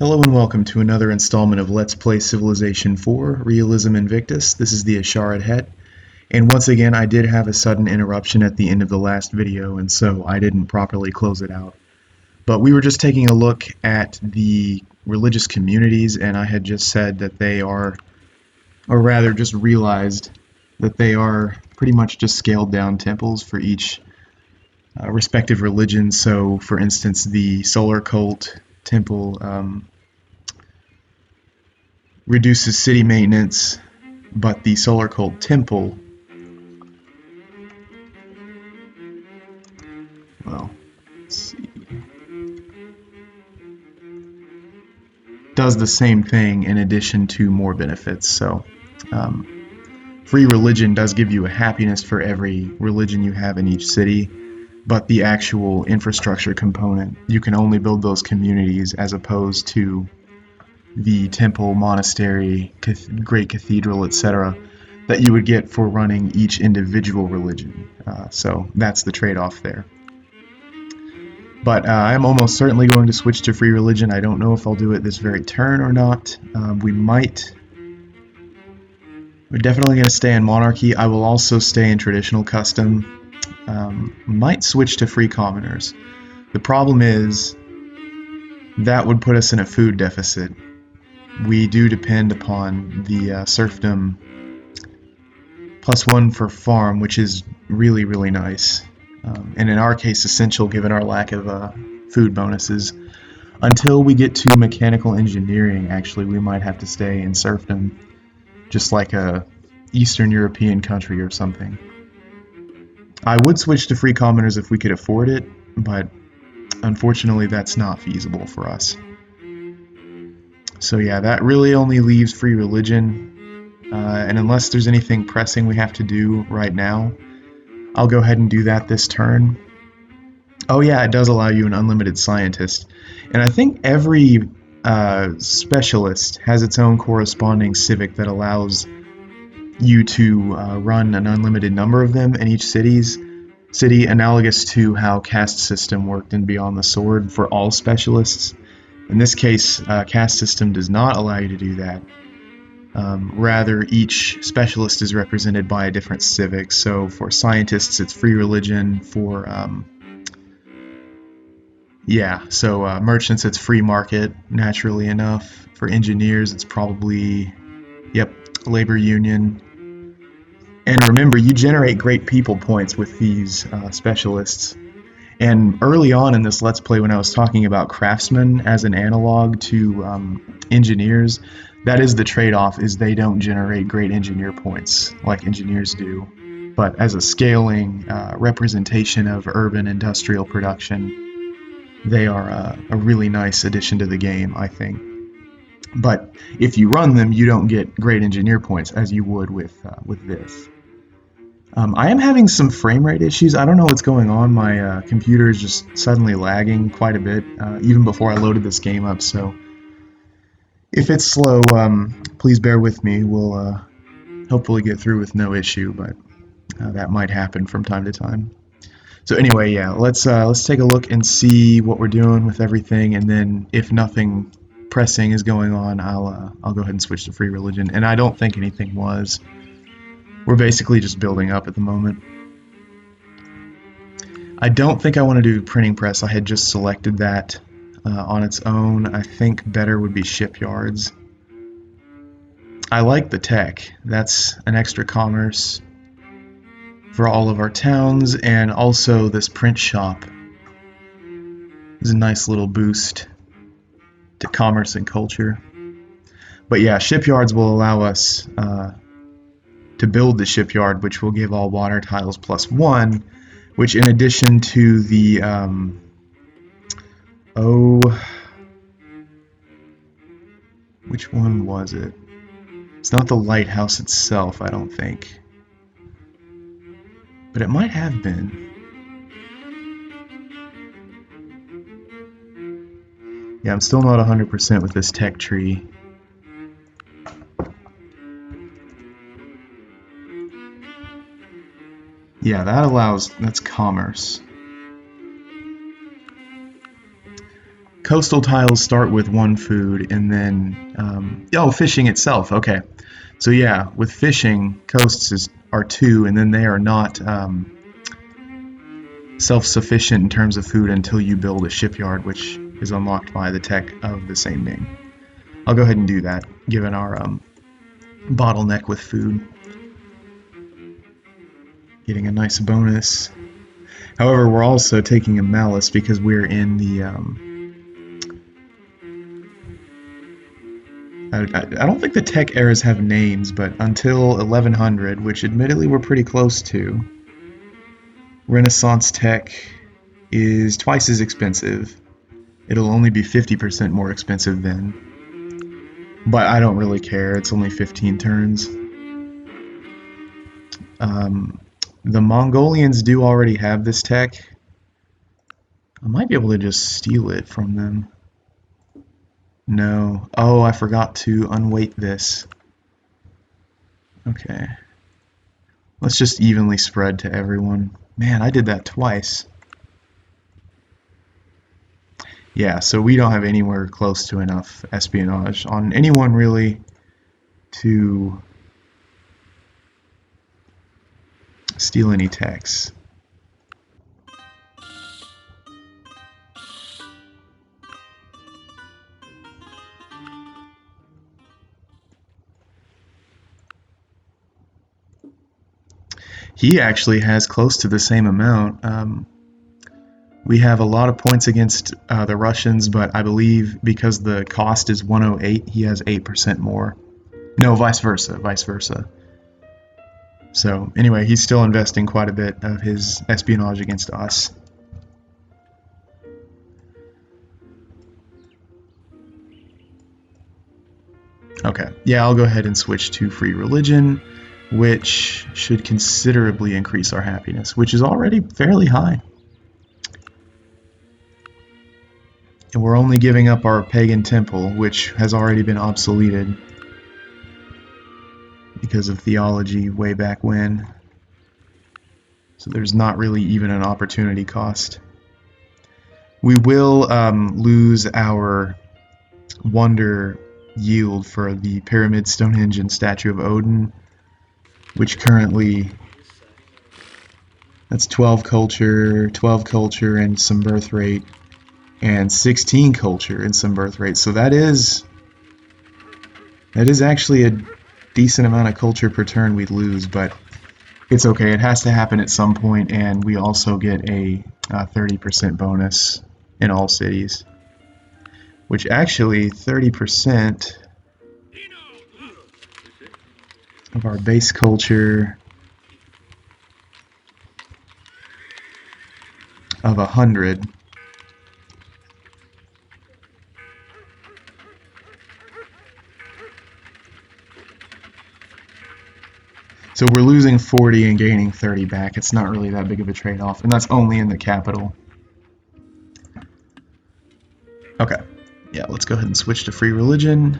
Hello and welcome to another installment of Let's Play Civilization 4, Realism Invictus. This is the Asharid Het, and once again I did have a sudden interruption at the end of the last video, and so I didn't properly close it out. But we were just taking a look at the religious communities, and I had just said that they are, or rather just realized that they are pretty much just scaled down temples for each respective religion. So for instance, the solar cult temple reduces city maintenance, but the solar cult temple, well, let's see, does the same thing in addition to more benefits. So free religion does give you a happiness for every religion you have in each city, but the actual infrastructure component, you can only build those communities as opposed to the temple, monastery, great cathedral, etc., that you would get for running each individual religion. So that's the trade-off there. But I'm almost certainly going to switch to free religion. I don't know if I'll do it this very turn or not. We're definitely going to stay in monarchy. I will also stay in traditional custom. Might switch to free commoners. The problem is that would put us in a food deficit. We do depend upon the serfdom +1 for farm, which is really, really nice. And in our case, essential given our lack of food bonuses. Until we get to mechanical engineering, actually, we might have to stay in serfdom, just like a Eastern European country or something. I would switch to free commoners if we could afford it, but unfortunately that's not feasible for us. So yeah, that really only leaves free religion, and unless there's anything pressing we have to do right now, I'll go ahead and do that this turn. Oh yeah, it does allow you an unlimited scientist, and I think every specialist has its own corresponding civic that allows you to run an unlimited number of them in each city, analogous to how caste system worked in Beyond the Sword for all specialists. In this case, caste system does not allow you to do that. Rather, each specialist is represented by a different civic. So for scientists, it's free religion. For merchants, it's free market, naturally enough. For engineers, it's probably, labor union. And remember, you generate great people points with these specialists. And early on in this Let's Play, when I was talking about craftsmen as an analog to engineers, that is the trade-off, is they don't generate great engineer points like engineers do. But as a scaling representation of urban industrial production, they are a really nice addition to the game, I think. But if you run them, you don't get great engineer points as you would with this. I am having some frame rate issues. I don't know what's going on. My computer is just suddenly lagging quite a bit, even before I loaded this game up. So if it's slow, please bear with me. We'll hopefully get through with no issue, but that might happen from time to time. So anyway, yeah, let's take a look and see what we're doing with everything, and then if nothing pressing is going on, I'll go ahead and switch to free religion. And I don't think anything was. We're basically just building up at the moment. I don't think I want to do printing press. I had just selected that on its own. I think better would be shipyards. I like the tech. That's an extra commerce for all of our towns, and also this print shop is a nice little boost to commerce and culture. But yeah, shipyards will allow us to build the shipyard, which will give all water tiles +1, which in addition to the which one was it? It's not the lighthouse itself, I don't think, but it might have been. Yeah, I'm still not 100% with this tech tree. Yeah, that's commerce. coastal tiles start with one food, and then fishing itself. Okay, so yeah, with fishing, are two, and then they are not self-sufficient in terms of food until you build a shipyard, which is unlocked by the tech of the same name. I'll go ahead and do that, given our bottleneck with food. Getting a nice bonus. However, we're also taking a malice because we're in the I don't think the tech eras have names, but until 1100, which admittedly we're pretty close to, Renaissance tech is twice as expensive. It'll only be 50% more expensive then. But I don't really care, it's only 15 turns. The Mongolians do already have this tech. I might be able to just steal it from them. No. Oh, I forgot to unweight this. Okay. Let's just evenly spread to everyone. Man, I did that twice. Yeah, so we don't have anywhere close to enough espionage on anyone really to steal any techs. He actually has close to the same amount. We have a lot of points against the Russians, but I believe because the cost is 108, he has 8% more. No, vice versa. So anyway, he's still investing quite a bit of his espionage against us. Okay, yeah, I'll go ahead and switch to free religion, which should considerably increase our happiness, which is already fairly high. And we're only giving up our pagan temple, which has already been obsoleted because of theology way back when. So there's not really even an opportunity cost. We will lose our wonder yield for the Pyramid, Stonehenge, and Statue of Odin, which currently, that's 12 culture, and some birth rate, and 16 culture and some birth rate. So that is actually a decent amount of culture per turn we'd lose, but it's okay. It has to happen at some point, and we also get a 30% bonus in all cities, which actually 30% of our base culture of 100. So we're losing 40 and gaining 30 back. It's not really that big of a trade-off, and that's only in the capital. Okay, yeah, let's go ahead and switch to free religion.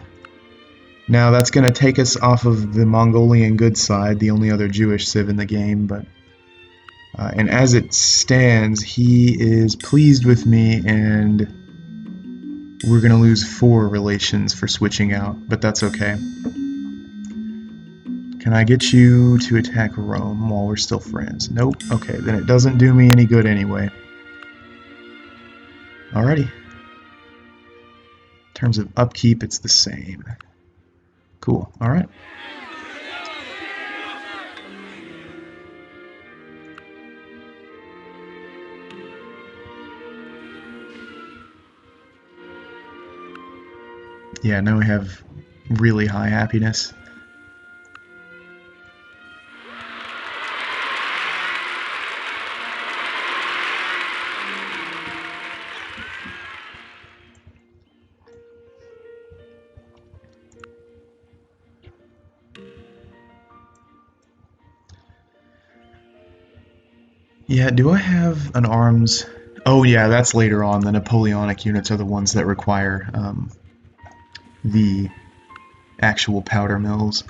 Now that's going to take us off of the Mongolian good side, the only other Jewish civ in the game, but and as it stands, he is pleased with me, and we're going to lose 4 relations for switching out, but that's okay. Can I get you to attack Rome while we're still friends? Nope. Okay, then it doesn't do me any good anyway. Alrighty. In terms of upkeep, it's the same. Cool. Alright. Yeah, now we have really high happiness. Yeah, do I have an arms? Oh yeah, that's later on. The Napoleonic units are the ones that require the actual powder mills.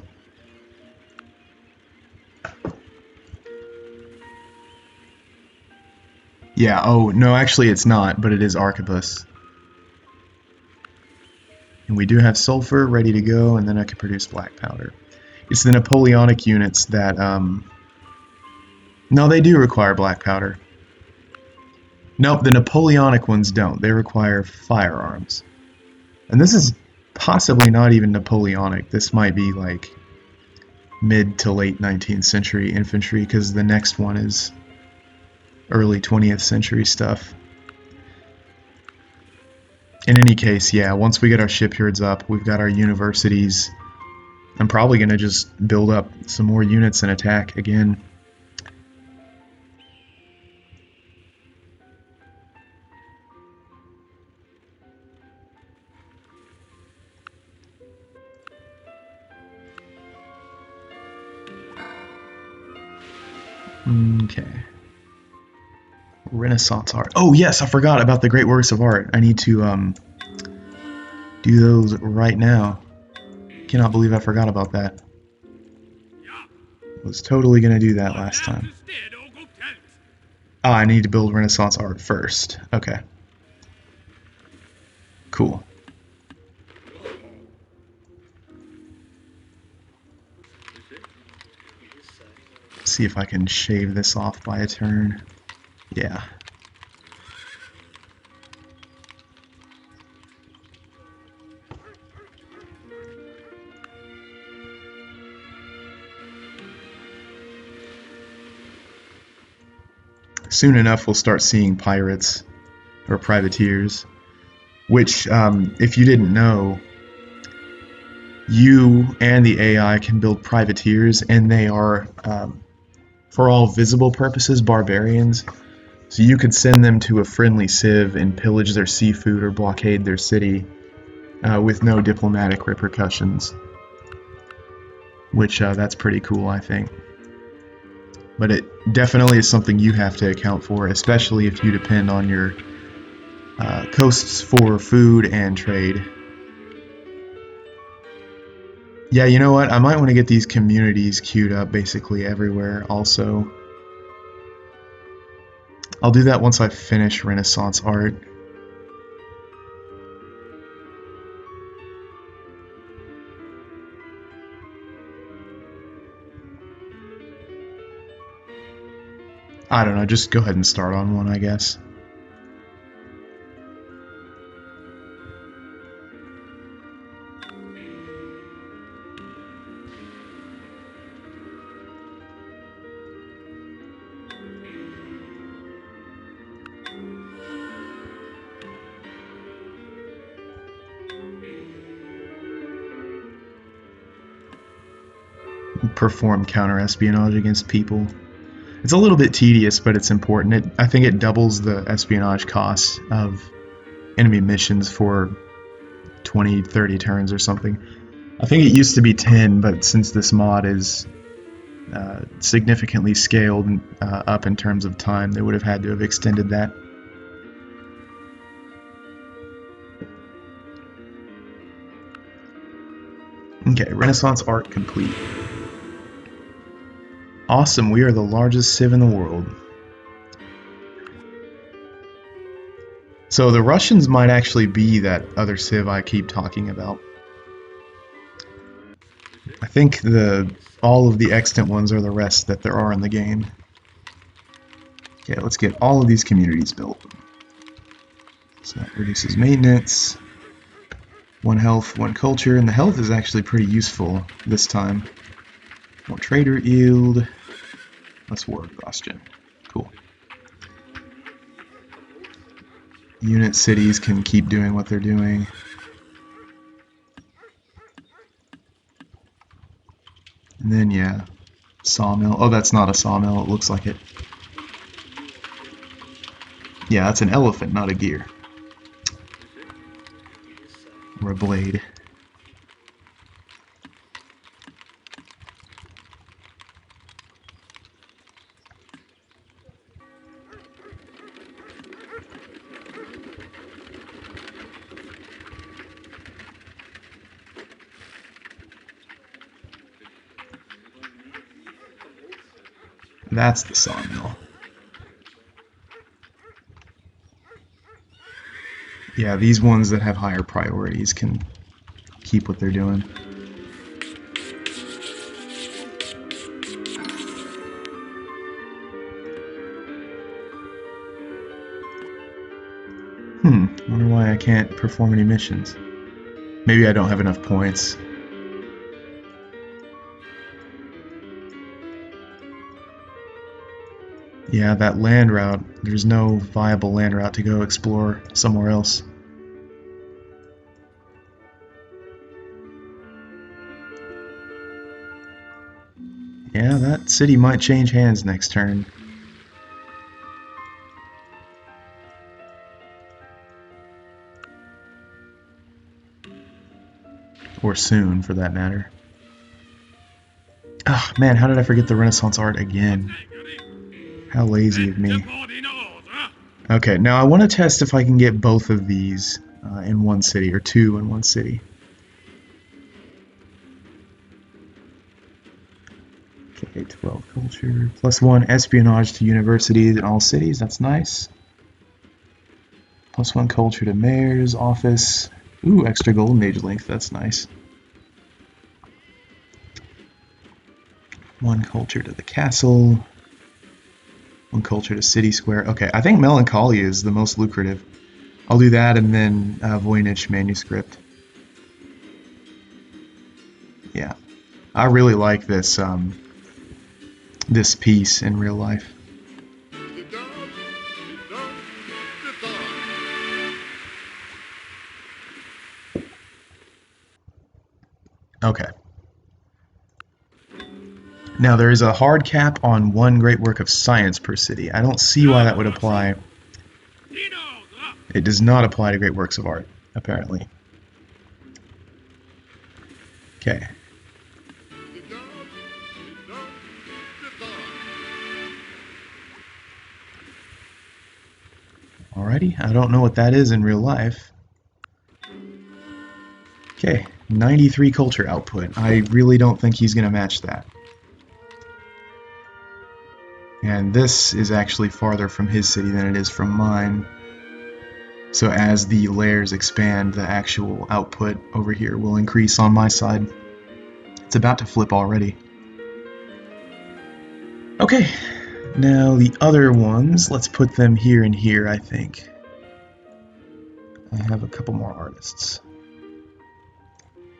Yeah, oh, no, actually it's not, but it is Arquebus. And we do have sulfur ready to go, and then I can produce black powder. It's the Napoleonic units that, no, they do require black powder. Nope, the Napoleonic ones don't. They require firearms. And this is possibly not even Napoleonic. This might be like mid to late 19th century infantry, because the next one is early 20th century stuff. In any case, yeah, once we get our shipyards up, we've got our universities. I'm probably going to just build up some more units and attack again. Okay. Renaissance art. Oh yes, I forgot about the great works of art. I need to do those right now. Cannot believe I forgot about that. Was totally gonna do that last time. Oh, I need to build Renaissance art first. Okay. Cool. See if I can shave this off by a turn. Yeah. Soon enough we'll start seeing pirates or privateers, which, if you didn't know, you and the AI can build privateers, and they are, for all visible purposes, barbarians. So you could send them to a friendly civ and pillage their seafood or blockade their city with no diplomatic repercussions, which that's pretty cool, I think. But it definitely is something you have to account for, especially if you depend on your coasts for food and trade. Yeah, you know what? I might want to get these communities queued up basically everywhere also. I'll do that once I finish Renaissance art. I don't know, just go ahead and start on one, I guess. Perform counter-espionage against people. It's a little bit tedious, but it's important. I think it doubles the espionage costs of enemy missions for 20, 30 turns or something. I think it used to be 10, but since this mod is significantly scaled up in terms of time, they would have had to have extended that. Okay, Renaissance art complete. Awesome, we are the largest civ in the world. So the Russians might actually be that other civ I keep talking about. I think all of the extant ones are the rest that there are in the game. Okay, let's get all of these communities built. So that reduces maintenance. 1 health, 1 culture, and the health is actually pretty useful this time. More trader yield. Less war exhaustion. Cool. Unit cities can keep doing what they're doing. And then, yeah, sawmill. Oh, that's not a sawmill. It looks like it. Yeah, that's an elephant, not a gear. Or a blade. That's the sawmill. Yeah, these ones that have higher priorities can keep what they're doing. Wonder why I can't perform any missions. Maybe I don't have enough points. Yeah, that land route, there's no viable land route to go explore somewhere else. Yeah, that city might change hands next turn. Or soon, for that matter. Oh, man, how did I forget the Renaissance art again? How lazy of me. Okay, now I want to test if I can get both of these in one city, or two in one city. Okay, 12 culture, +1 espionage to universities in all cities, that's nice. +1 culture to mayor's office. Ooh, extra golden age length, that's nice. 1 culture to the castle. 1 culture to city square. Okay, I think melancholia is the most lucrative. I'll do that and then Voynich manuscript. Yeah, I really like this this piece in real life. Okay. Now there is a hard cap on 1 great work of science per city. I don't see why that would apply. It does not apply to great works of art, apparently. Okay. Alrighty, I don't know what that is in real life. Okay, 93 culture output. I really don't think he's going to match that. And this is actually farther from his city than it is from mine. So as the layers expand, the actual output over here will increase on my side. It's about to flip already. Okay, now the other ones, let's put them here and here, I think. I have a couple more artists.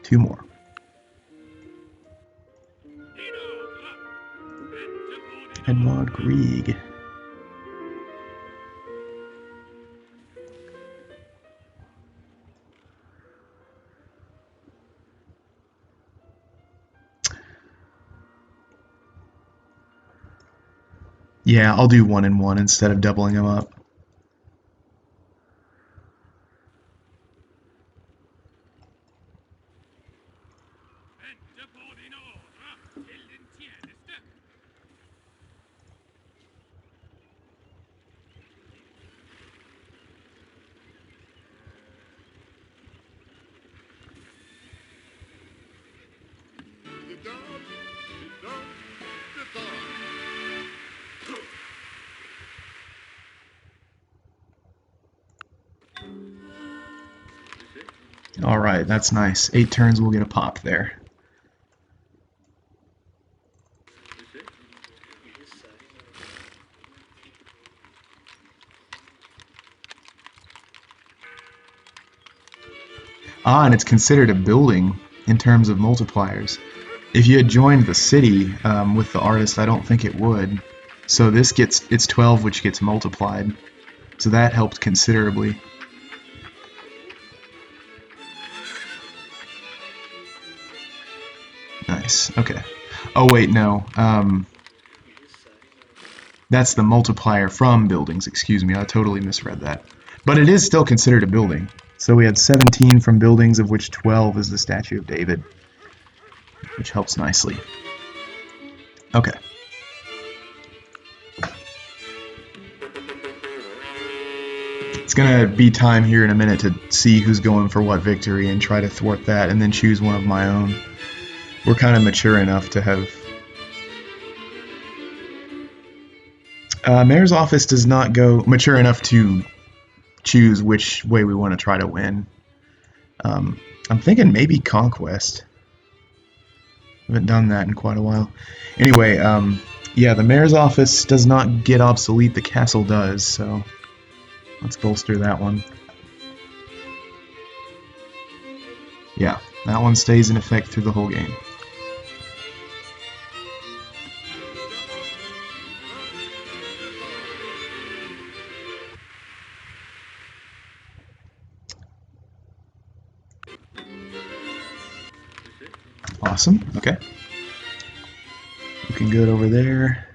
2 more. Edward Grieg. Yeah, I'll do 1 and 1 instead of doubling them up. Alright, that's nice. 8 turns, we'll get a pop there. Ah, and it's considered a building in terms of multipliers. If you had joined the city with the artist, I don't think it would. So this gets, it's 12, which gets multiplied. So that helped considerably. Nice, okay. Oh wait, no. That's the multiplier from buildings, excuse me, I totally misread that. But it is still considered a building. So we had 17 from buildings, of which 12 is the Statue of David, which helps nicely. Okay. It's gonna be time here in a minute to see who's going for what victory and try to thwart that and then choose one of my own. We're kind of mature enough to have... Mayor's office does not go mature enough to choose which way we want to try to win. I'm thinking maybe Conquest. Haven't done that in quite a while. Anyway, yeah, the mayor's office does not get obsolete, the castle does, so let's bolster that one. Yeah, that one stays in effect through the whole game. Awesome, okay. Looking good over there.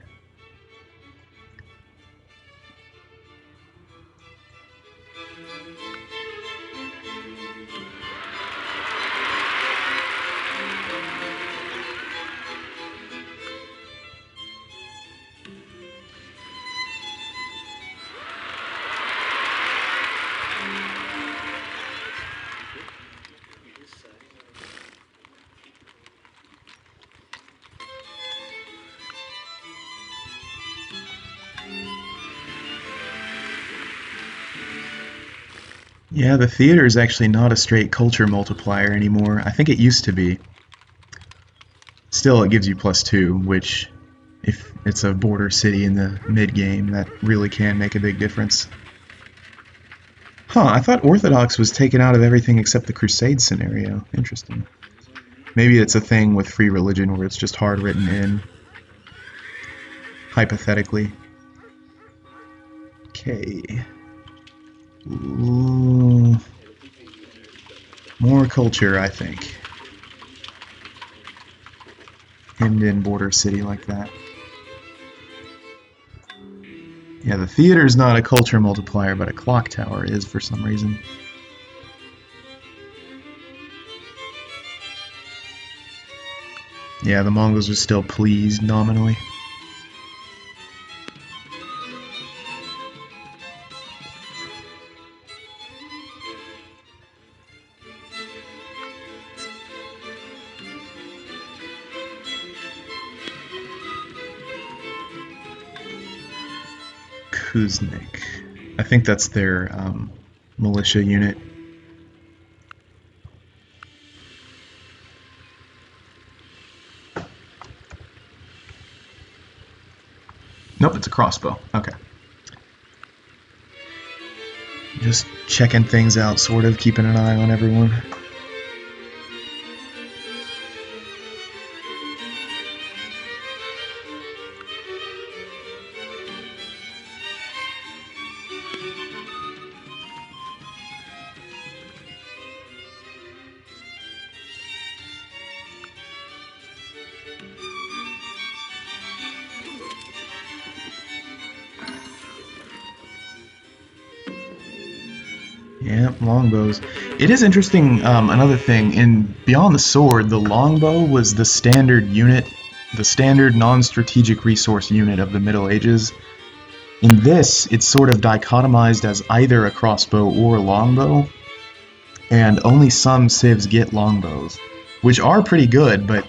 Yeah, the theater is actually not a straight culture multiplier anymore. I think it used to be. Still, it gives you +2, which, if it's a border city in the mid-game, that really can make a big difference. Huh, I thought Orthodox was taken out of everything except the Crusade scenario. Interesting. Maybe it's a thing with free religion where it's just hard written in, hypothetically. Okay. Ooh. More culture, I think. Hemmed in border city like that. Yeah, the theater's not a culture multiplier, but a clock tower is for some reason. Yeah, the Mongols are still pleased nominally. Kuznik. I think that's their militia unit. Nope, it's a crossbow. Okay. Just checking things out, sort of, keeping an eye on everyone. Yeah, longbows. It is interesting, another thing, in Beyond the Sword, the longbow was the standard unit, the standard non-strategic resource unit of the Middle Ages. In this, it's sort of dichotomized as either a crossbow or a longbow, and only some civs get longbows, which are pretty good, but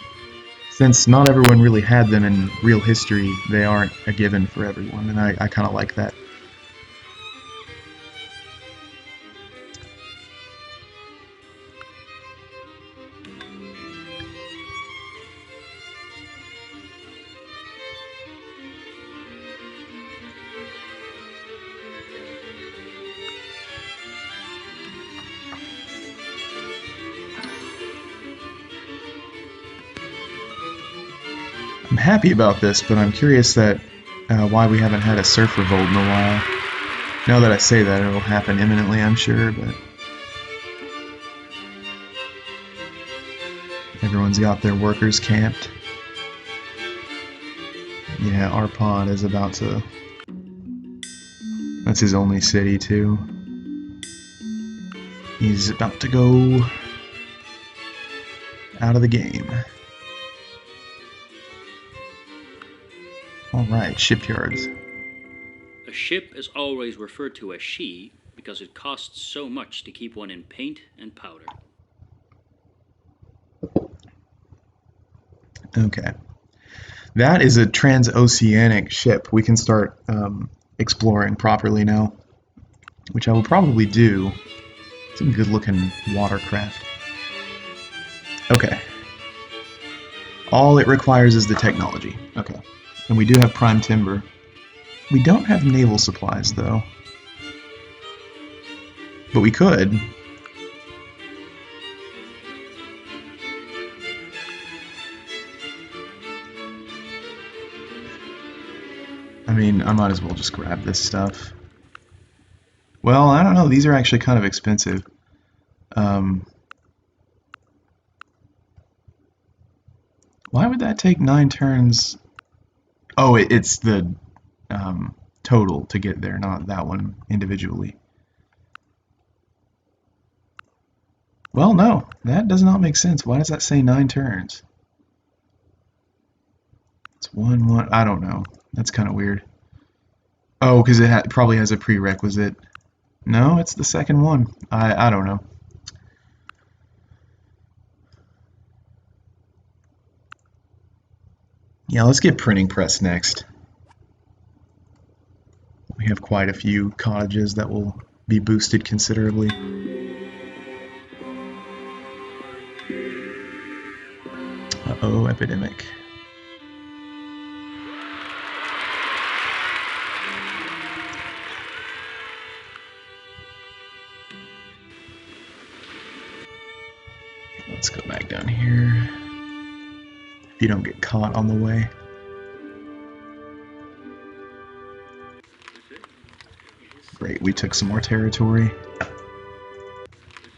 since not everyone really had them in real history, they aren't a given for everyone, and I kind of like that. I'm happy about this, but I'm curious that why we haven't had a surf revolt in a while. Now that I say that, it'll happen imminently, I'm sure, but everyone's got their workers camped. Yeah, our pod is about to... That's his only city, too. He's about to go out of the game. Alright, shipyards. A ship is always referred to as she because it costs so much to keep one in paint and powder. Okay. That is a transoceanic ship. We can start exploring properly now, which I will probably do. It's a good looking watercraft. Okay. All it requires is the technology. Okay. And we do have prime timber. We don't have naval supplies, though. But we could. I mean, I might as well just grab this stuff. Well, I don't know. These are actually kind of expensive. Why would that take 9 turns? Oh, it's the total to get there, not that one individually. Well, no, that does not make sense. Why does that say 9 turns? It's 1, 1. I don't know. That's kind of weird. Oh, because it probably has a prerequisite. No, it's the second one. I don't know. Yeah, let's get printing press next. We have quite a few cottages that will be boosted considerably. Uh-oh, epidemic. Let's go back down here. If you don't get caught on the way. Great, we took some more territory.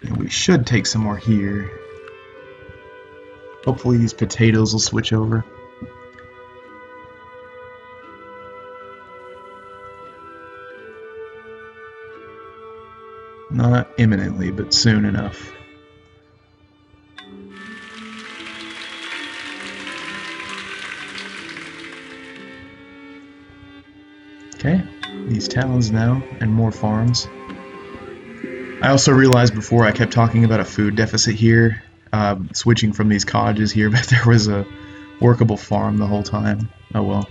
And we should take some more here. Hopefully these potatoes will switch over. Not imminently, but soon enough. Okay, these towns now, and more farms. I also realized before I kept talking about a food deficit here, switching from these cottages here, but there was a workable farm the whole time. Oh well.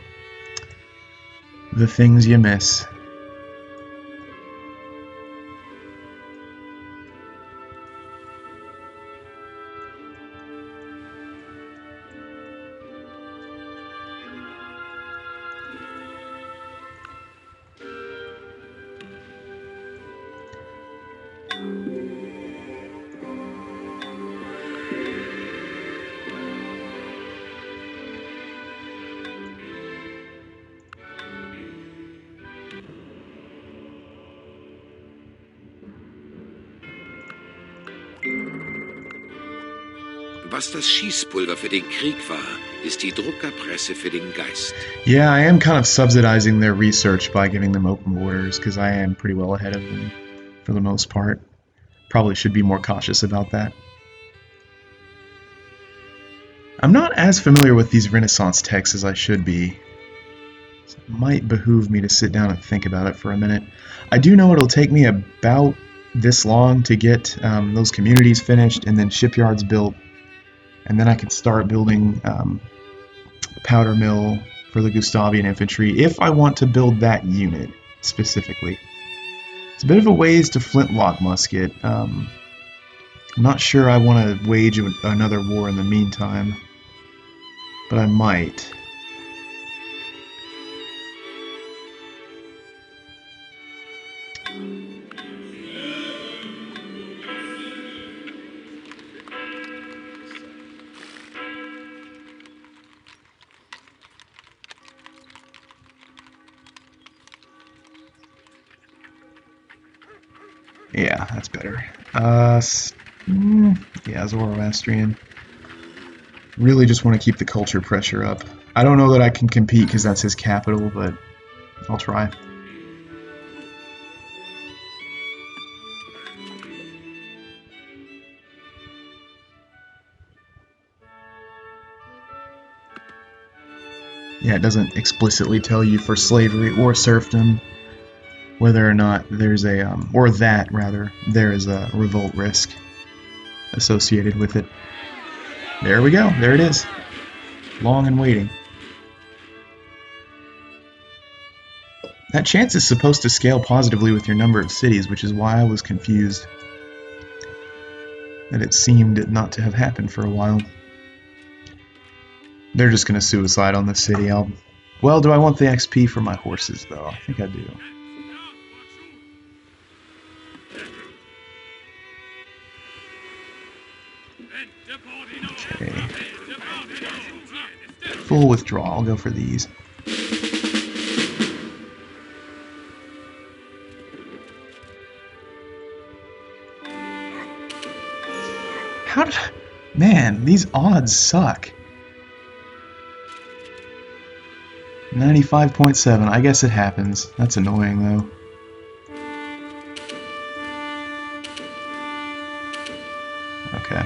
The things you miss. Was das Schießpulver für den Krieg war, ist die Druckerpresse für den Geist. Yeah, I am kind of subsidizing their research by giving them open borders, because I am pretty well ahead of them for the most part. Probably should be more cautious about that. I'm not as familiar with these Renaissance texts as I should be. So it might behoove me to sit down and think about it for a minute. I do know it'll take me about this long to get those communities finished and then shipyards built, and then I can start building powder mill for the Gustavian infantry if I want to build that unit specifically. It's a bit of a ways to flintlock musket. I'm not sure I want to wage another war in the meantime, but I might. Yeah, that's better. Yeah, Zoroastrian. Really just want to keep the culture pressure up. I don't know that I can compete because that's his capital, but I'll try. Yeah, it doesn't explicitly tell you for slavery or serfdom whether or not there's a, or that rather, there is a revolt risk associated with it. There we go, there it is. Long and waiting. That chance is supposed to scale positively with your number of cities, which is why I was confused. that it seemed not to have happened for a while. They're just gonna suicide on the city. Well, do I want the XP for my horses, though? I think I do. Okay. Full withdrawal. I'll go for these. How did... Man, these odds suck. 95.7. I guess it happens. That's annoying, though. Okay.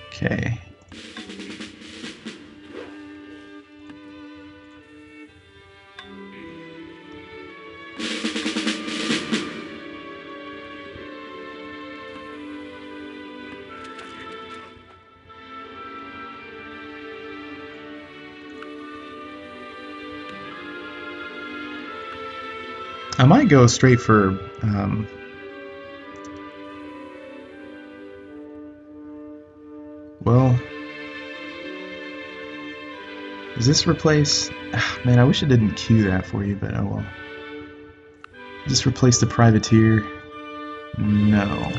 Okay. I might go straight for well, does this replace... Man, I wish it didn't queue that for you, but oh well. Does this replace the privateer? No.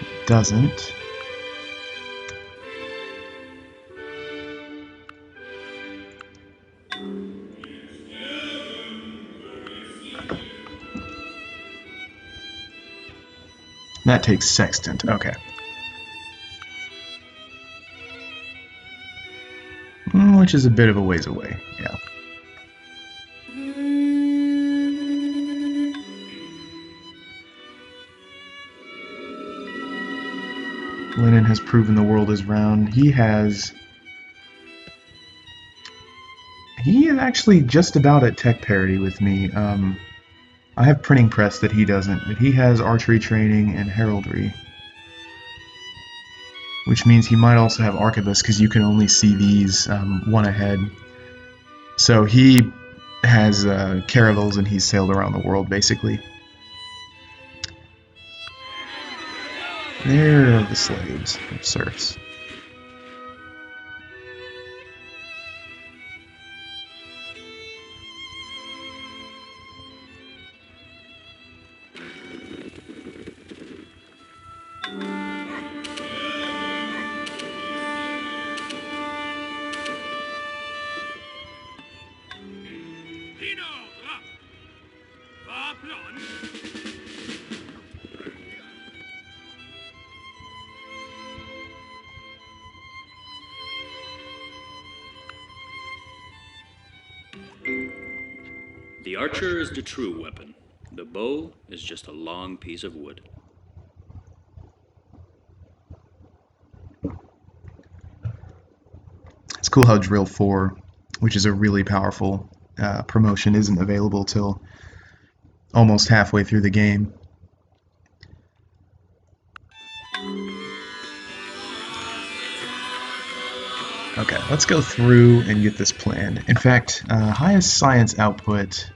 It doesn't. That takes sextant. Okay. Which is a bit of a ways away. Yeah. Lenin has proven the world is round. He is actually just about at tech parity with me. I have printing press that he doesn't, but he has archery training and heraldry. Which means he might also have arquebus, because you can only see these one ahead. So he has caravels and he's sailed around the world, basically. They're the slaves, or serfs. The archer is the true weapon. The bow is just a long piece of wood. It's cool how Drill 4, which is a really powerful promotion, isn't available till almost halfway through the game. Okay, let's go through and get this planned. In fact, highest science output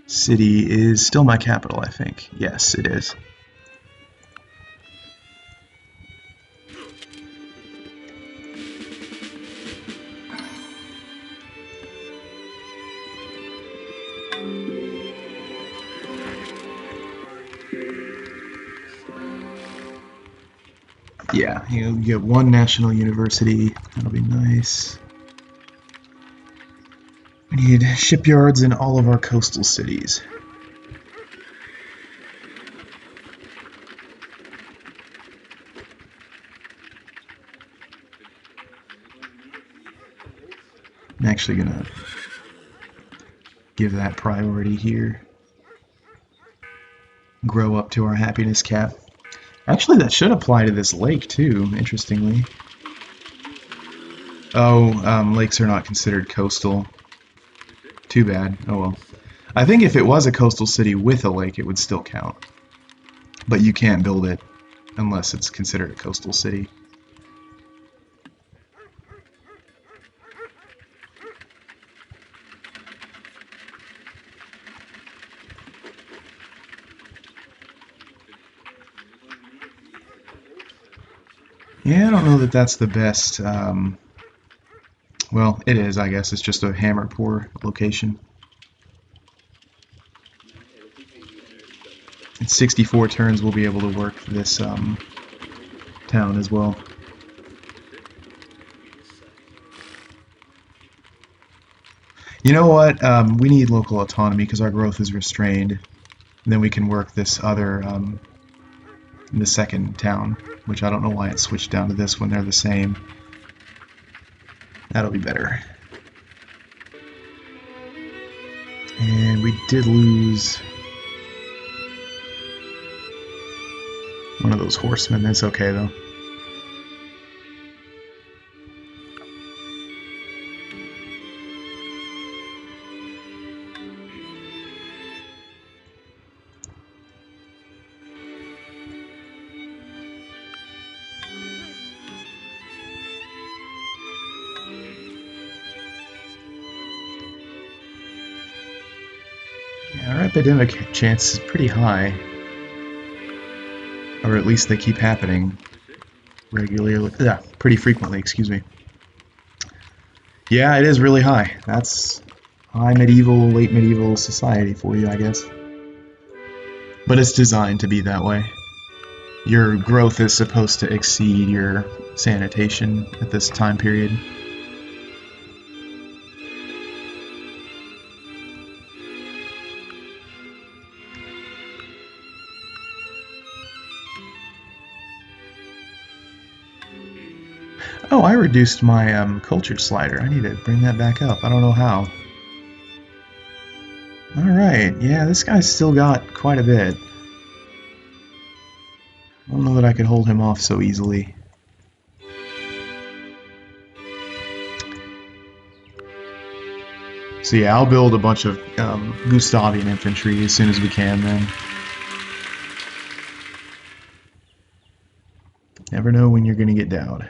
city is still my capital, I think. Yes, it is. Yeah, you get one national university. That'll be nice. We need shipyards in all of our coastal cities. I'm actually gonna give that priority here. Grow up to our happiness cap. Actually, that should apply to this lake too, interestingly. Oh, lakes are not considered coastal. Too bad. Oh well. I think if it was a coastal city with a lake, it would still count. But you can't build it unless it's considered a coastal city. Yeah, I don't know that that's the best. Well, it is, I guess. It's just a hammer poor location. In 64 turns, we'll be able to work this town as well. You know what? We need local autonomy because our growth is restrained. And then we can work this other, the second town, which I don't know why it switched down to this when they're the same. That'll be better. And we did lose one of those horsemen. That's okay, though. Yeah, our epidemic chance is pretty high. Or at least they keep happening regularly. Yeah, pretty frequently, excuse me. Yeah, it is really high. That's high medieval, late medieval society for you, I guess. But it's designed to be that way. Your growth is supposed to exceed your sanitation at this time period. Oh, I reduced my culture slider. I need to bring that back up. I don't know how. Alright, yeah, this guy's still got quite a bit. I don't know that I could hold him off so easily. So yeah, I'll build a bunch of Gustavian infantry as soon as we can then. Never know when you're gonna get downed.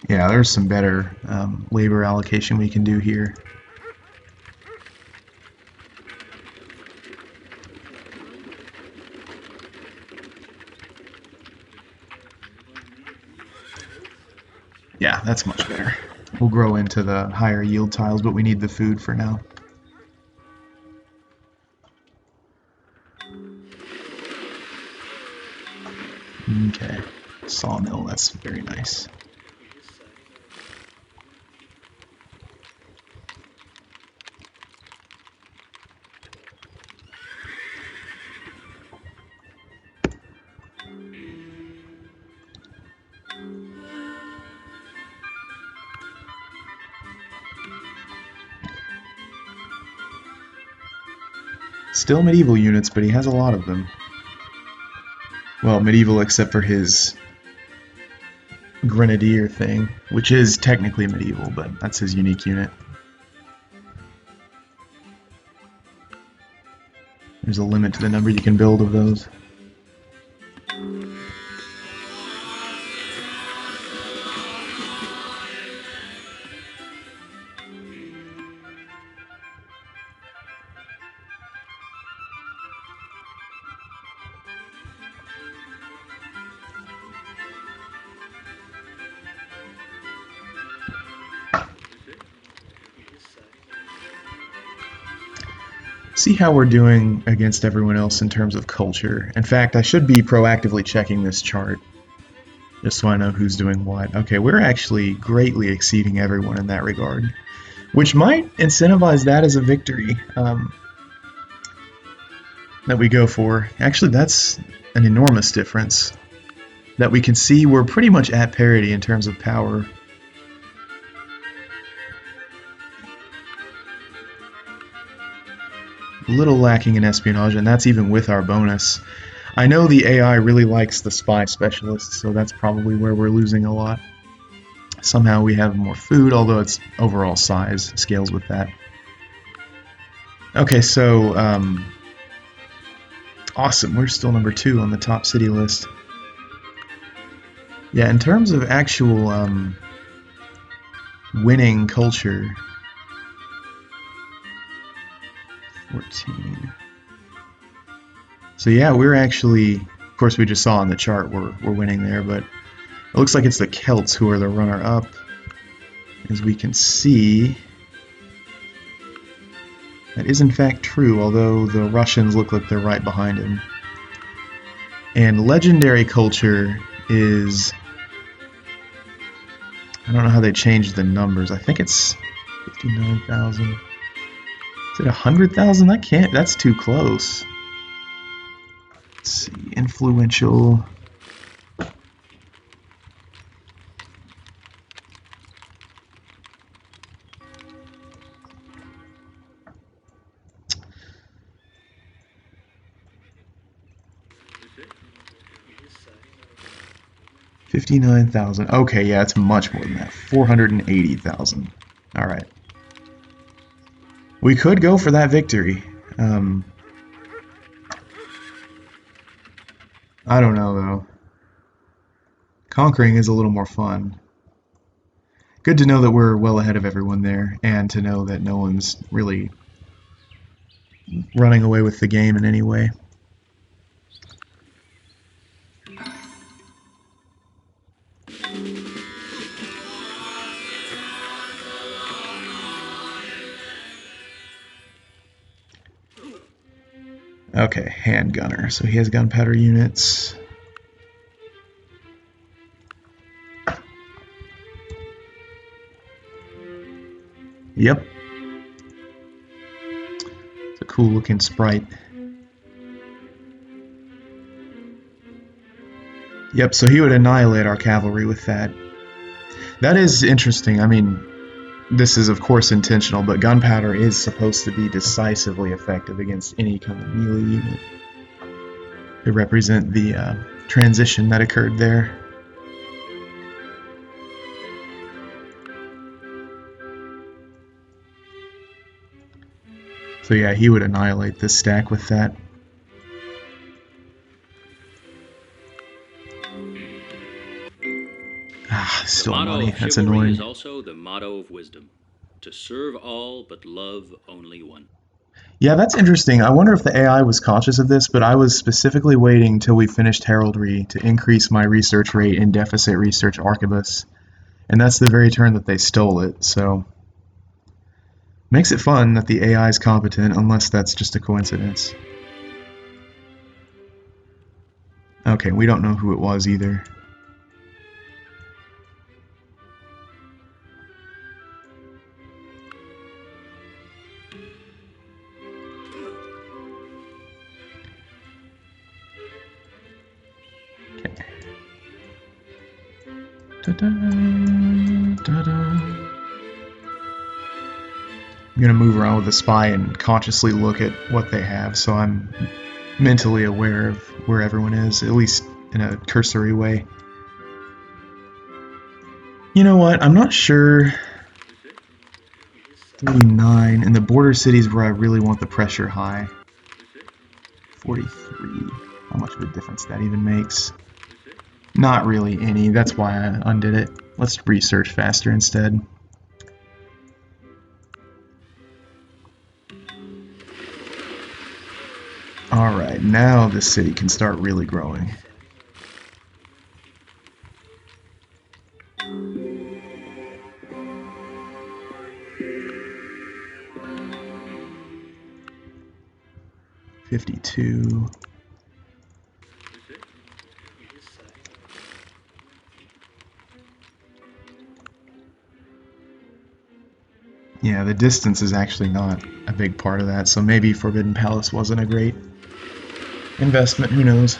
Yeah, there's some better labor allocation we can do here. Yeah, that's much better. We'll grow into the higher yield tiles, but we need the food for now. Okay, sawmill, that's very nice. Still medieval units, but he has a lot of them. Well, medieval except for his grenadier thing, which is technically medieval, but that's his unique unit. There's a limit to the number you can build of those. See how we're doing against everyone else in terms of culture. In fact, I should be proactively checking this chart just so I know who's doing what. Okay, we're actually greatly exceeding everyone in that regard, which might incentivize that as a victory that we go for. Actually, that's an enormous difference that we can see we're pretty much at parity in terms of power. A little lacking in espionage, and that's even with our bonus. I know the AI really likes the spy specialists, so that's probably where we're losing a lot. Somehow we have more food, although its overall size scales with that. Okay, so awesome, we're still number 2 on the top city list. Yeah, in terms of actual winning culture, 14. So yeah, we're actually, of course, we just saw on the chart we're winning there, but it looks like it's the Celts who are the runner-up, as we can see. That is in fact true, although the Russians look like they're right behind him. And legendary culture is, I don't know how they changed the numbers. I think it's 59,000. Is it 100,000? That can't, that's too close. Let's see, influential. $59,000. Okay, yeah, it's much more than that. 480,000. All right. We could go for that victory. I don't know though. Conquering is a little more fun. Good to know that we're well ahead of everyone there, and to know that no one's really running away with the game in any way. Okay, handgunner. So he has gunpowder units. Yep. It's a cool looking sprite. Yep, so he would annihilate our cavalry with that. That is interesting. I mean, this is of course intentional, but gunpowder is supposed to be decisively effective against any kind of melee unit. To represent the transition that occurred there. So yeah, he would annihilate this stack with that. Ah, still The motto money. of That's chivalry annoying. is also the motto of wisdom: to serve all but love only one. Yeah, that's interesting. I wonder if the AI was conscious of this, but I was specifically waiting till we finished heraldry to increase my research rate in deficit research arquebus. And that's the very turn that they stole it, so makes it fun that the AI is competent, unless that's just a coincidence. Okay, we don't know who it was either. Okay. Ta-da, ta-da. I'm gonna move around with the spy and consciously look at what they have, so I'm mentally aware of where everyone is, at least in a cursory way. You know what? I'm not sure. 39, and the border cities where I really want the pressure high. 43. How much of a difference that even makes? Not really any. That's why I undid it. Let's research faster instead. Alright, now this city can start really growing. $52. Yeah, the distance is actually not a big part of that, so maybe Forbidden Palace wasn't a great investment, who knows.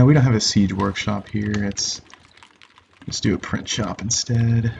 We don't have a siege workshop here. Let's do a print shop instead.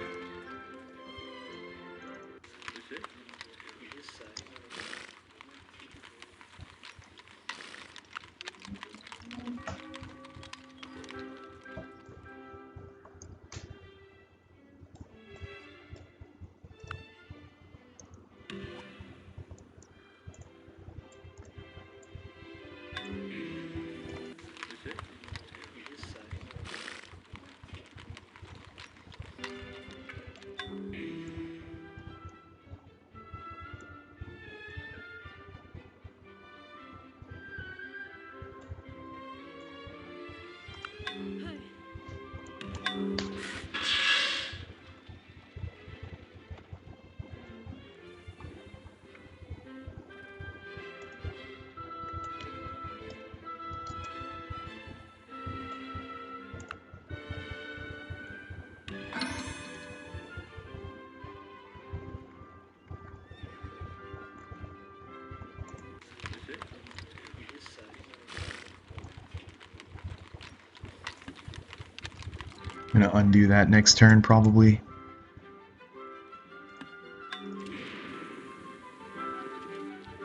I'm gonna undo that next turn probably.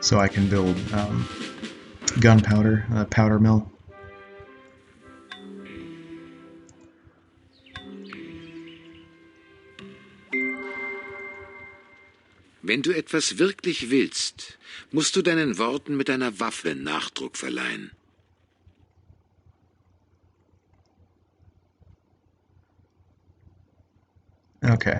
So I can build gunpowder, powder mill. Wenn du etwas wirklich willst, musst du deinen Worten mit deiner Waffe Nachdruck verleihen. Okay.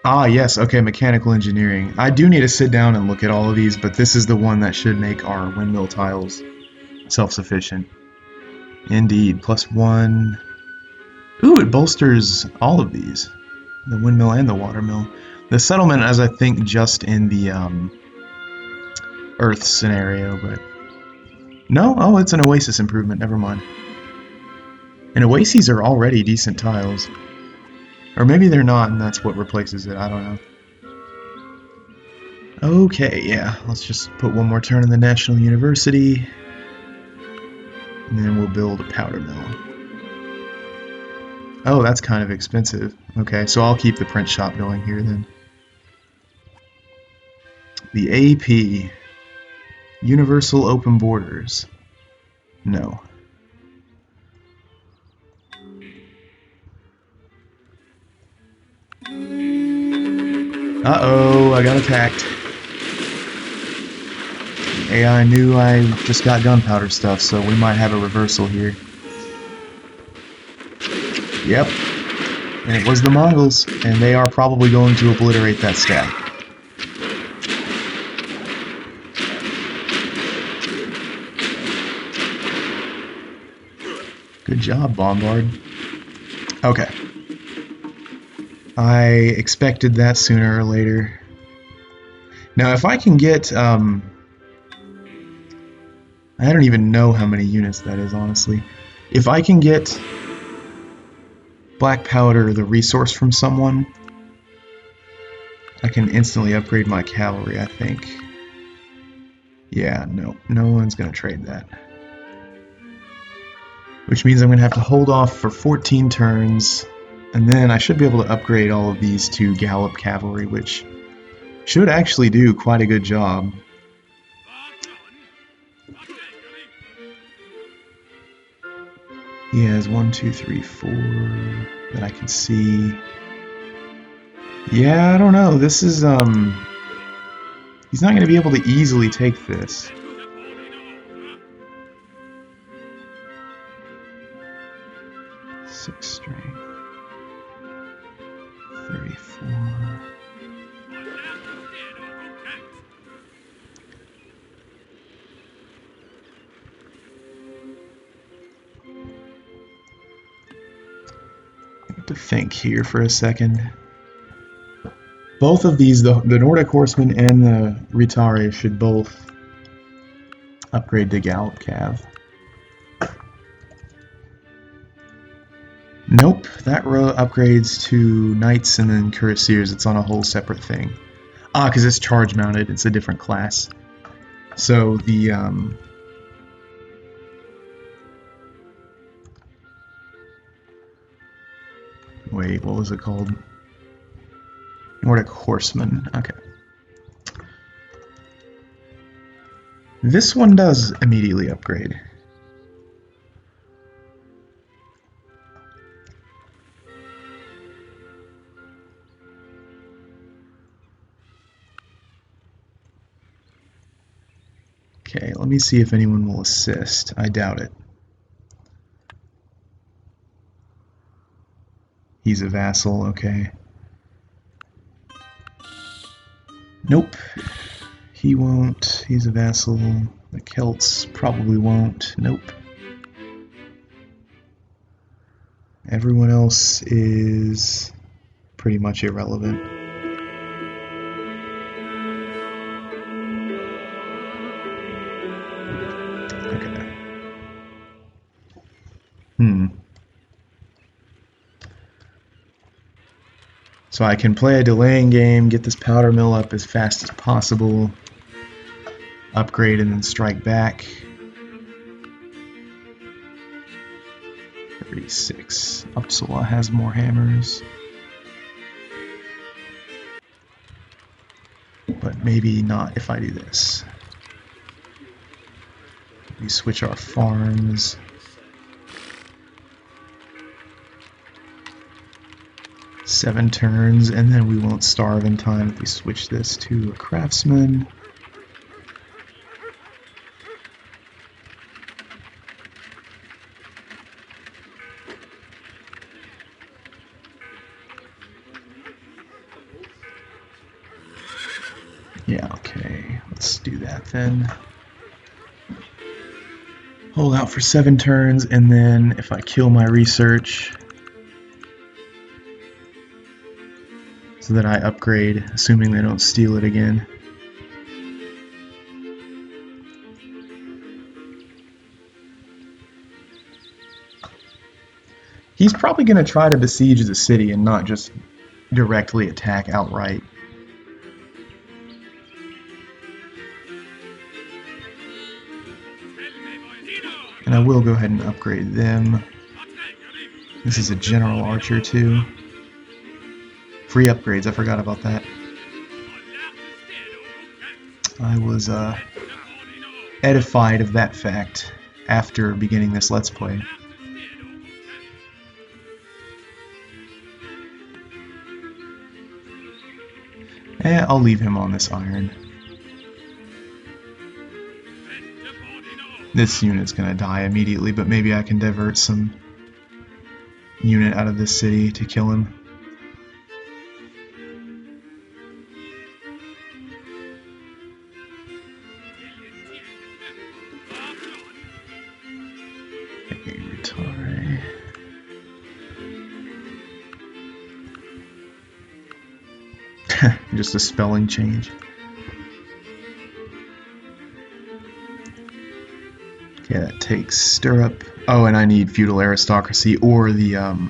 Ah, yes, okay, mechanical engineering. I do need to sit down and look at all of these, but this is the one that should make our windmill tiles self-sufficient. Indeed, +1. Ooh, it bolsters all of these. The windmill and the watermill. The settlement is, I think, just in the Earth scenario, but... No? Oh, it's an oasis improvement, never mind. And oases are already decent tiles. Or maybe they're not, and that's what replaces it, I don't know. Okay, yeah, let's just put one more turn in the National University. And then we'll build a powder mill. Oh, that's kind of expensive. Okay, so I'll keep the print shop going here then. The AP. Universal Open Borders. No. Uh-oh, I got attacked. AI knew I just got gunpowder stuff, so we might have a reversal here. Yep. And it was the Mongols, and they are probably going to obliterate that stack. Good job, Bombard. Okay. I expected that sooner or later. Now, if I can get, I don't even know how many units that is, honestly. If I can get black powder, the resource from someone, I can instantly upgrade my cavalry, I think. Yeah, no one's gonna trade that. Which means I'm gonna have to hold off for 14 turns, and then I should be able to upgrade all of these to gallop cavalry, which should actually do quite a good job. He has 1, 2, 3, 4 that I can see. Yeah, I don't know. This is, he's not going to be able to easily take this. Six strength. 34. I have to think here for a second. Both of these, the Nordic Horseman and the Ritare, should both upgrade to Gallop Cav. Nope, that row upgrades to Knights and then Cuirassiers. It's on a whole separate thing. Ah, because it's charge mounted, it's a different class. So the, wait, what was it called? Nordic Horseman, okay. This one does immediately upgrade. Okay, let me see if anyone will assist. I doubt it. He's a vassal, okay. Nope. He won't. He's a vassal. The Celts probably won't. Nope. Everyone else is pretty much irrelevant. Okay. So I can play a delaying game, get this powder mill up as fast as possible, upgrade and then strike back. 36. Uppsala has more hammers. But maybe not if I do this. We switch our farms. Seven turns, and then we won't starve in time if we switch this to a craftsman. Yeah, okay, let's do that then. Hold out for 7 turns, and then if I kill my research, so that I upgrade, assuming they don't steal it again. He's probably going to try to besiege the city and not just directly attack outright. And I will go ahead and upgrade them. This is a general archer too. Free upgrades, I forgot about that. I was edified of that fact after beginning this Let's Play. I'll leave him on this iron. This unit's gonna die immediately, but maybe I can divert some unit out of this city to kill him. Okay, retire. Just a spelling change. Okay, that takes stirrup. Oh, and I need feudal aristocracy or the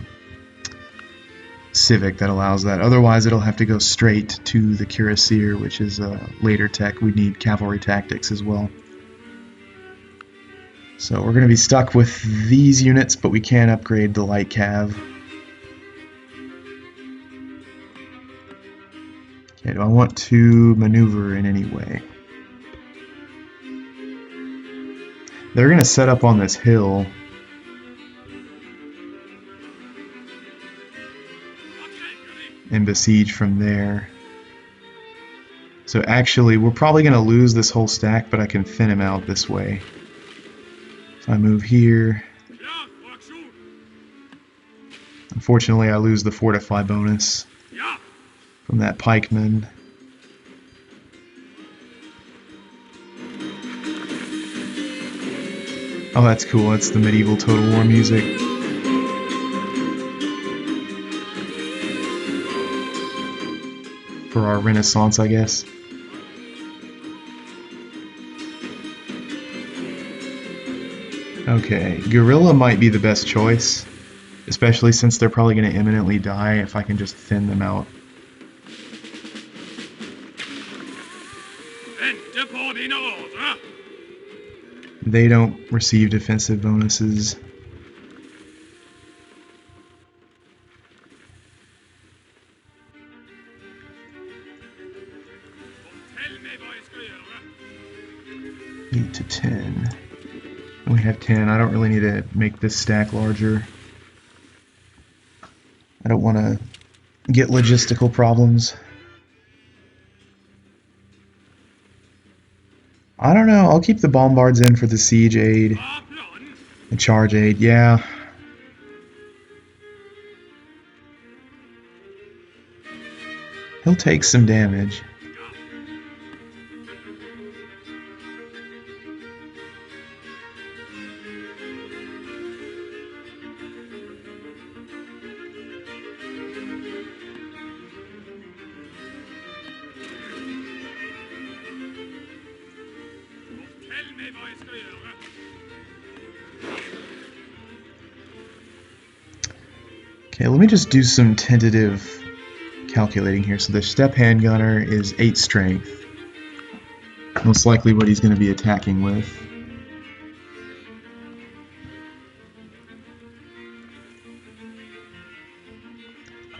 civic that allows that. Otherwise, it'll have to go straight to the cuirassier, which is a later tech. We need cavalry tactics as well. So we're going to be stuck with these units, but we can upgrade the light cav. Okay, do I want to maneuver in any way? They're going to set up on this hill. And besiege from there. So actually, we're probably going to lose this whole stack, but I can thin him out this way. If I move here... Unfortunately, I lose the fortify bonus from that pikeman. Oh, that's cool. That's the medieval Total War music. For our Renaissance, I guess. Okay, guerrilla might be the best choice, especially since they're probably going to imminently die if I can just thin them out. They don't receive defensive bonuses. Eight to 10. We have 10. I don't really need to make this stack larger. I don't want to get logistical problems. I don't know. I'll keep the bombards in for the siege aid. And charge aid, yeah. He'll take some damage. Okay, let me just do some tentative calculating here. So the step handgunner is 8 strength. Most likely what he's going to be attacking with.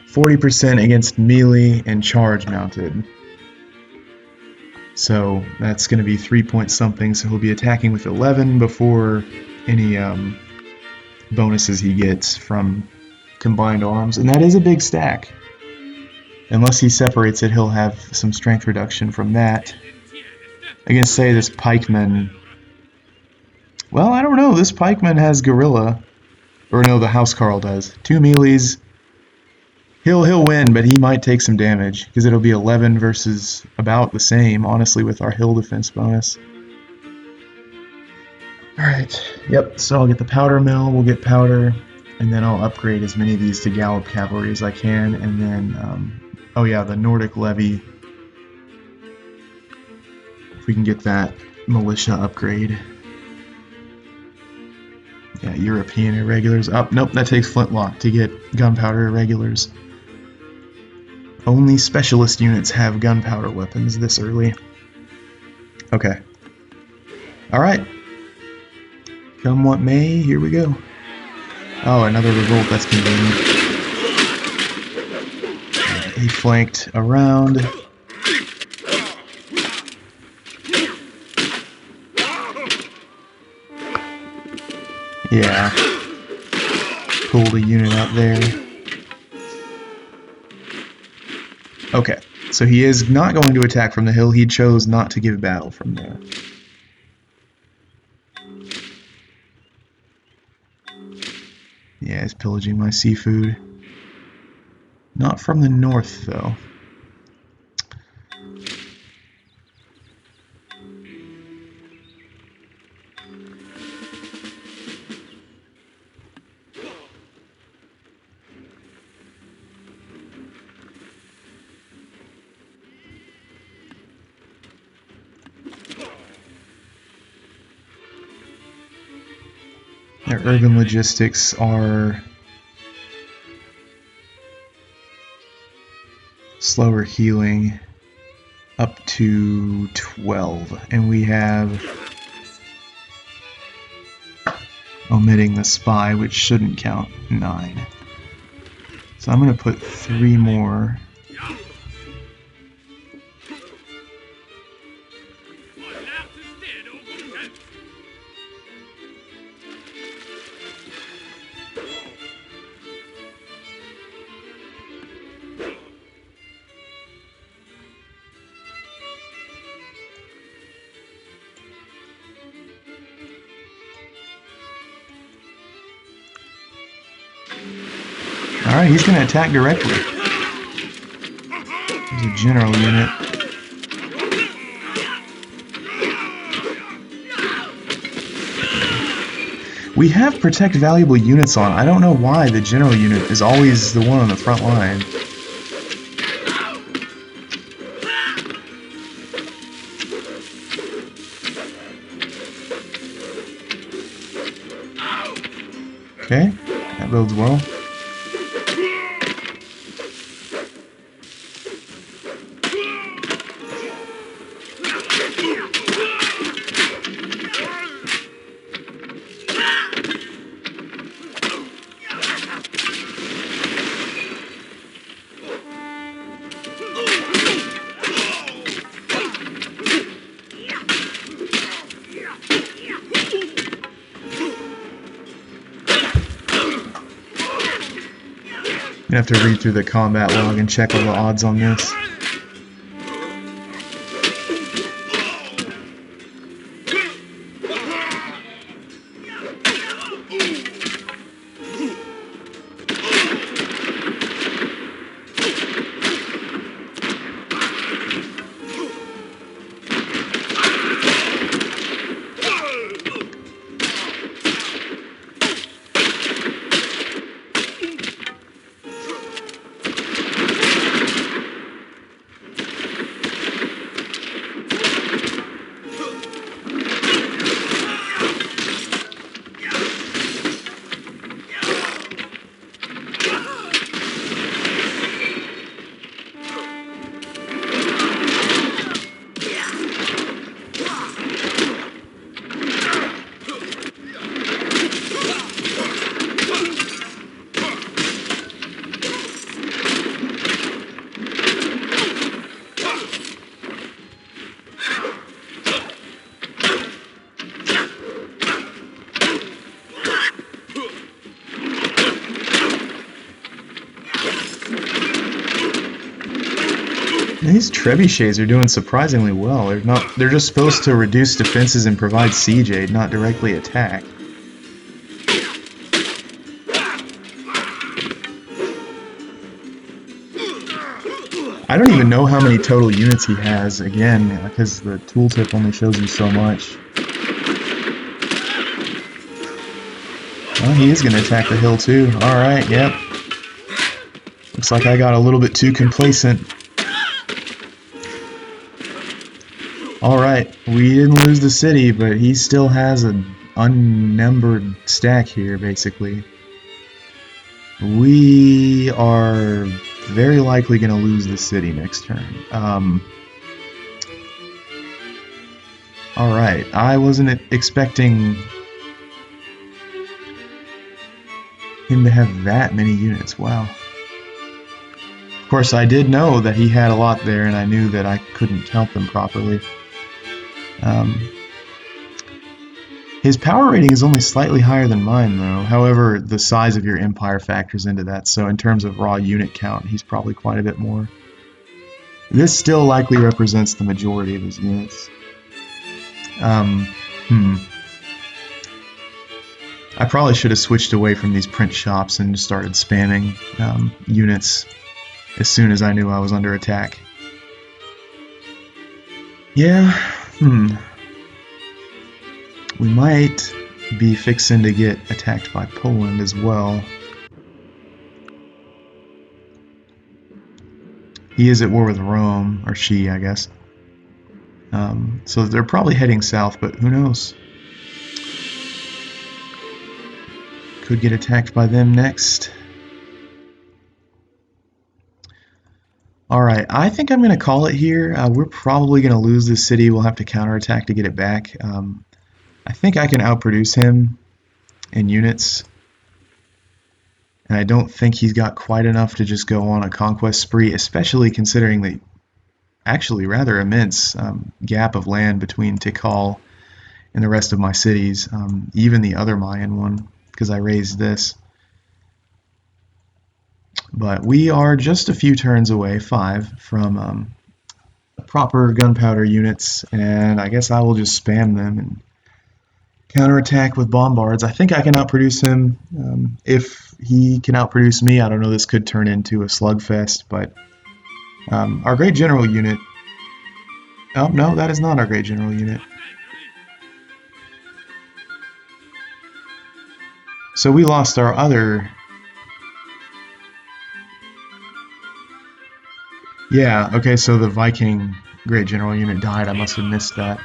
%40 against melee and charge mounted. So that's going to be 3 point something, so he'll be attacking with 11 before any bonuses he gets from combined arms, and that is a big stack. Unless he separates it, he'll have some strength reduction from that. Against, say, this pikeman. Well, I don't know. This pikeman has gorilla. Or no, the housecarl does. 2 melees. He'll win, but he might take some damage, because it'll be 11 versus about the same, honestly, with our hill defense bonus. Alright, yep, so I'll get the powder mill, we'll get powder, and then I'll upgrade as many of these to gallop cavalry as I can, and then, oh yeah, the Nordic levy. If we can get that militia upgrade. Yeah, European irregulars. Oh, nope, that takes flintlock to get gunpowder irregulars. Only specialist units have gunpowder weapons this early. Okay. Alright. Come what may, here we go. Oh, another revolt, that's convenient. He flanked around. Yeah. Pulled a unit out there. Okay, so he is not going to attack from the hill. He chose not to give battle from there. Yeah, he's pillaging my seafood. Not from the north, though. Their urban logistics are slower healing up to 12, and we have omitting the spy, which shouldn't count, 9. So I'm going to put 3 more. Alright, he's going to attack directly. There's a general unit. We have protect valuable units on. I don't know why the general unit is always the one on the front line. Okay, that bodes well. I have to read through the combat log and check all the odds on this. These trebuchets are doing surprisingly well. They're just supposed to reduce defenses and provide siege aid, not directly attack. I don't even know how many total units he has, again, because the tooltip only shows you so much. Well, he is going to attack the hill too. Alright, yep. Looks like I got a little bit too complacent. Alright, we didn't lose the city, but he still has an unnumbered stack here, basically. We are very likely going to lose the city next turn. Alright, I wasn't expecting him to have that many units. Wow. Of course, I did know that he had a lot there, and I knew that I couldn't count them properly. His power rating is only slightly higher than mine, though. However, the size of your empire factors into that, so in terms of raw unit count, he's probably quite a bit more. This still likely represents the majority of his units. I probably should have switched away from these print shops and just started spamming units as soon as I knew I was under attack. Yeah, we might be fixing to get attacked by Poland as well. He is at war with Rome, or she, I guess. So they're probably heading south, but who knows? Could get attacked by them next. Alright, I think I'm going to call it here. We're probably going to lose this city. We'll have to counterattack to get it back. I think I can outproduce him in units. And I don't think he's got quite enough to just go on a conquest spree, especially considering the actually rather immense gap of land between Tikal and the rest of my cities, even the other Mayan one, because I raised this. But we are just a few turns away, 5, from proper gunpowder units, and I guess I will just spam them and counterattack with bombards. I think I can outproduce him. If he can outproduce me, I don't know, this could turn into a slugfest, but our great general unit... Oh, no, that is not our great general unit. So we lost our other... Yeah, okay, so the Viking great general unit died. I must have missed that.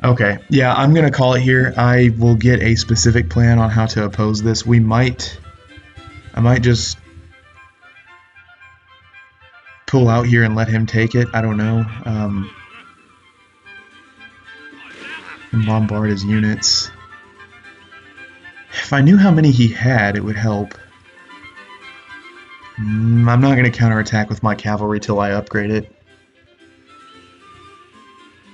Okay, yeah, I'm gonna call it here. I will get a specific plan on how to oppose this. I might just pull out here and let him take it. I don't know. And bombard his units. If I knew how many he had, it would help. I'm not gonna counterattack with my cavalry till I upgrade it.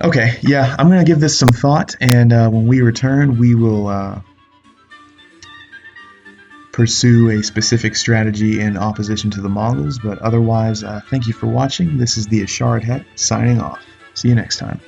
Okay, yeah, I'm gonna give this some thought, and when we return, we will pursue a specific strategy in opposition to the Mongols, but otherwise, thank you for watching. This is the Asharid Het, signing off. See you next time.